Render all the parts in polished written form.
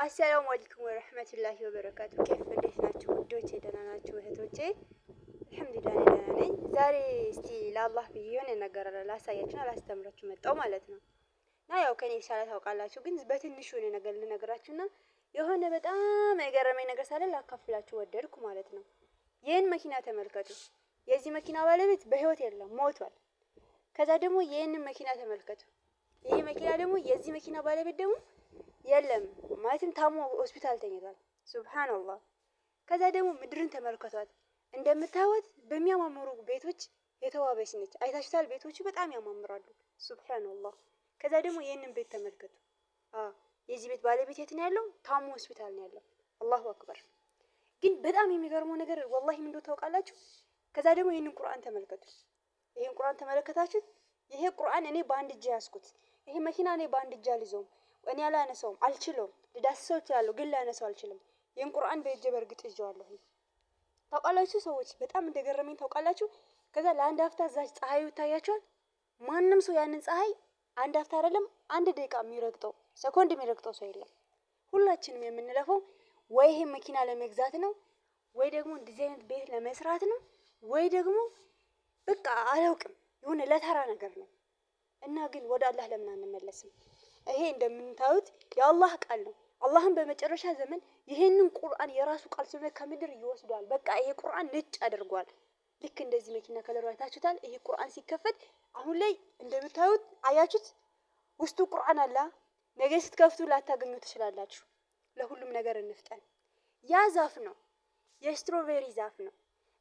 አሰላሙ አለይኩም ወራህመቱላሂ ወበረካቱ። እንዴት ናችሁ ውዶቼ? ደህና ናችሁ እህቶቼ? አልሐምዱሊላህ ደህና ነኝ። ዛሬ እስቲ ለአላህ ብዬ የሆነ ነገር ላሳያችሁና ላስተምራችሁ መጣሁ ማለት ነው። እና ያው ከኔ የተሻለ ታውቃላችሁ፣ ግን በትንሹ የሆነ ነገር ልነግራችሁና የሆነ በጣም የገረመኝ ነገር ሳለ ላካፍላችሁ ወደድኩ ማለት ነው። ይህን መኪና ተመልከቱ። የዚህ መኪና ባለቤት በህይወት የለም፣ ሞቷል። ከዛ ደግሞ ይህንን መኪና ተመልከቱ። ይሄ መኪና ደግሞ የዚህ መኪና ባለቤት ደግሞ የለም ማለትም ታሞ ሆስፒታል ተኝቷል። ሱብሃንአላህ። ከዛ ደግሞ ምድርን ተመልከቷት። እንደምታዩት በሚያማምሩ ቤቶች የተዋበች ነች። አይታችሁታል? ቤቶቹ በጣም ያማምራሉ። ሱብሃንአላህ። ከዛ ደግሞ ይህንን ቤት ተመልከቱ። የዚህ ቤት ባለቤት የት ነው ያለው? ታሞ ሆስፒታል ነው ያለው። አላሁ አክበር። ግን በጣም የሚገርመው ነገር ወላሂ ምን እንደው ታውቃላችሁ? ከዛ ደግሞ ይህንን ቁርአን ተመልከቱ። ይህን ቁርአን ተመለከታችሁት? ይሄ ቁርአን እኔ በአንድ እጄ ያዝኩት። ይሄ መኪና እኔ በአንድ እጄ አልይዘውም። እኔ አላነሳውም፣ አልችለውም። ልዳስሰው እችላለሁ ግን ላነሳው አልችልም። ይህን ቁርአን በእጄ በእርግጥ ይዤዋለሁ። ታውቃላችሁ ሰዎች በጣም እንደገረመኝ ታውቃላችሁ? ከዛ ለአንድ አፍታ እዛች ፀሐዩ ይታያቸዋል። ማንም ሰው ያንን ፀሐይ አንድ አፍታ አይደለም አንድ ደቂቃ የሚረግጠው ሰኮንድ የሚረግጠው ሰው የለም። ሁላችንም የምንለፈው ወይ ይሄ መኪና ለመግዛት ነው፣ ወይ ደግሞ እንደዚህ አይነት ቤት ለመስራት ነው፣ ወይ ደግሞ በቃ አላውቅም የሆነ ለተራ ነገር ነው። እና ግን ወደ አላህ ለምን አንመለስም? ይሄ እንደምታዩት የአላህ ቃል ነው። አላህም በመጨረሻ ዘመን ይሄንን ቁርአን የራሱ ቃል ስለሆነ ከምድር ይወስዷል። በቃ ይሄ ቁርአን ነጭ አድርጓል። ልክ እንደዚህ መኪና ከለሩ አይታችሁታል? ይሄ ቁርአን ሲከፈት አሁን ላይ እንደምታዩት አያችሁት? ውስጡ ቁርአን አለ። ነገ ስትከፍቱ ላታገኙ ትችላላችሁ። ለሁሉም ነገር እንፍጠን። ያ ዛፍ ነው፣ የስትሮቤሪ ዛፍ ነው።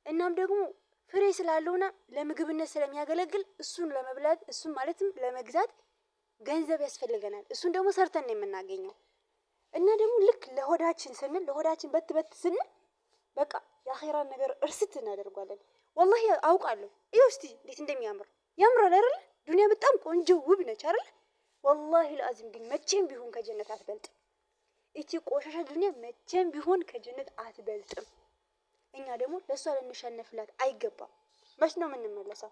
እናም ደግሞ ፍሬ ስላለውና ለምግብነት ስለሚያገለግል እሱን ለመብላት እሱን ማለትም ለመግዛት ገንዘብ ያስፈልገናል። እሱን ደግሞ ሰርተን ነው የምናገኘው። እና ደግሞ ልክ ለሆዳችን ስንል ለሆዳችን በት ስንል በቃ የአኺራን ነገር እርስት እናደርጋለን። ወላሂ አውቃለሁ። ይኸው እስቲ እንዴት እንደሚያምር ያምራል አይደል? ዱንያ በጣም ቆንጆ ውብ ነች አይደል? ወላሂ ለአዚም ግን መቼም ቢሆን ከጀነት አትበልጥም። እቺ ቆሻሻ ዱንያ መቼም ቢሆን ከጀነት አትበልጥም። እኛ ደግሞ ለሷ ልንሸነፍላት አይገባም። መች ነው የምንመለሰው?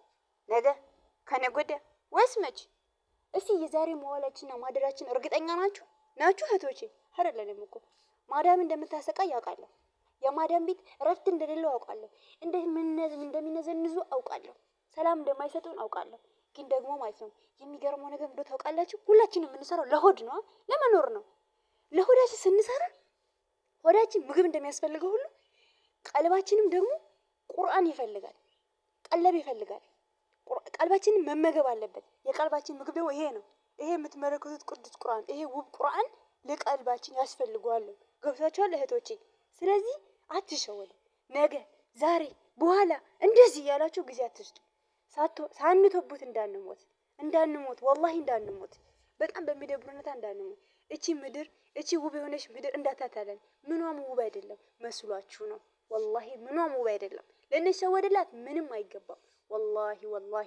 ነገ? ከነገ ወዲያ? ወይስ መች? እስቲ የዛሬ መዋላችንና ማደራችን እርግጠኛ ናችሁ እህቶቼ? አይደለንም እኮ ማዳም እንደምታሰቃይ ያውቃለሁ። የማዳም ቤት እረፍት እንደሌለው አውቃለሁ። እንደሚነዘንዙ አውቃለሁ። ሰላም እንደማይሰጡን አውቃለሁ። ግን ደግሞ ማለት ነው የሚገርመው ነገር እንደው ታውቃላችሁ? ሁላችንም የምንሰራው ለሆድ ነው፣ ለመኖር ነው። ለሆዳችን ስንሰራ ሆዳችን ምግብ እንደሚያስፈልገው ሁሉ ቀልባችንም ደግሞ ቁርአን ይፈልጋል፣ ቀለብ ይፈልጋል። ቀልባችንን መመገብ አለበት። የቀልባችን ምግብ ደግሞ ይሄ ነው። ይሄ የምትመለከቱት ቅዱስ ቁርአን፣ ይሄ ውብ ቁርአን ለቀልባችን ያስፈልገዋል። ገብታችኋል እህቶቼ? ስለዚህ አትሸወዱ። ነገ፣ ዛሬ፣ በኋላ እንደዚህ እያላችሁ ጊዜ አትስጡ። ሳንቶበት እንዳንሞት ወላሂ እንዳንሞት፣ በጣም በሚደብር ሁኔታ እንዳንሞት። እቺ ምድር እቺ ውብ የሆነች ምድር እንዳታታለን። ምኗም ውብ አይደለም መስሏችሁ ነው። ወላሂ ምኗም ውብ አይደለም። ልንሸወድላት ምንም አይገባም። ወላሂ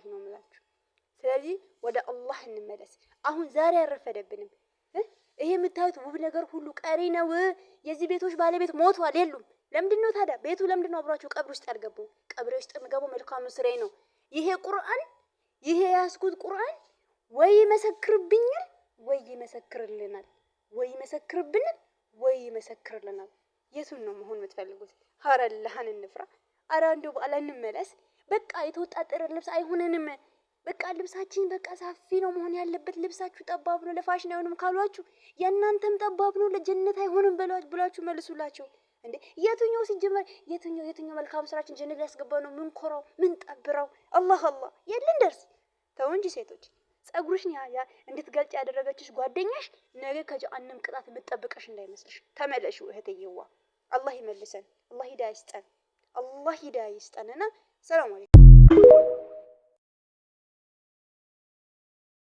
ነው የምላችሁ። ስለዚህ ወደ አላህ እንመለስ። አሁን ዛሬ አልረፈደብንም። ይሄ የምታዩት ውብ ነገር ሁሉ ቀሪ ነው። የዚህ ቤቶች ባለቤት ሞቷል፣ የሉም። ለምንድን ነው ታዲያ ቤቱ ለምንድን ነው አብሯቸው ቀብር ውስጥ ያልገባው? ቀብር ውስጥ የሚገባው መልካም ስራዬ ነው። ይሄ ቁርአን ይሄ ያስኩት ቁርአን ወይ ይመሰክርብኛል ወይ ይመሰክርልናል፣ ወይ ይመሰክርብናል ወይ ይመሰክርልናል። የቱን ነው መሆን የምትፈልጉት? ኧረ አላህን እንፍራ። ኧረ እንደው በአላህ እንመለስ። በቃ የተወጣጠረ ልብስ አይሆነንም። በቃ ልብሳችን በቃ ሰፊ ነው መሆን ያለበት። ልብሳችሁ ጠባብ ነው ለፋሽን አይሆንም ካሏችሁ የእናንተም ጠባብ ነው ለጀነት አይሆንም ብላችሁ መልሱላቸው። እንዴ የትኛው ሲጀመር የትኛው መልካም ስራችን ጀነት ሊያስገባ ነው? ምን ኮራው ምን ጠብረው አላህ የለን ደርስ። ተው እንጂ ሴቶች፣ ጸጉርሽን እንድትገልጭ ያደረገችሽ ጓደኛሽ ነገ ከጀሃነም ቅጣት የምትጠብቀሽ እንዳይመስልሽ። ተመለሹ እህትየዋ። አላህ ይመልሰን። አላህ ሂዳያ ይስጠን። አላህ ሂዳያ ይስጠንና ሰላም አለይኩም።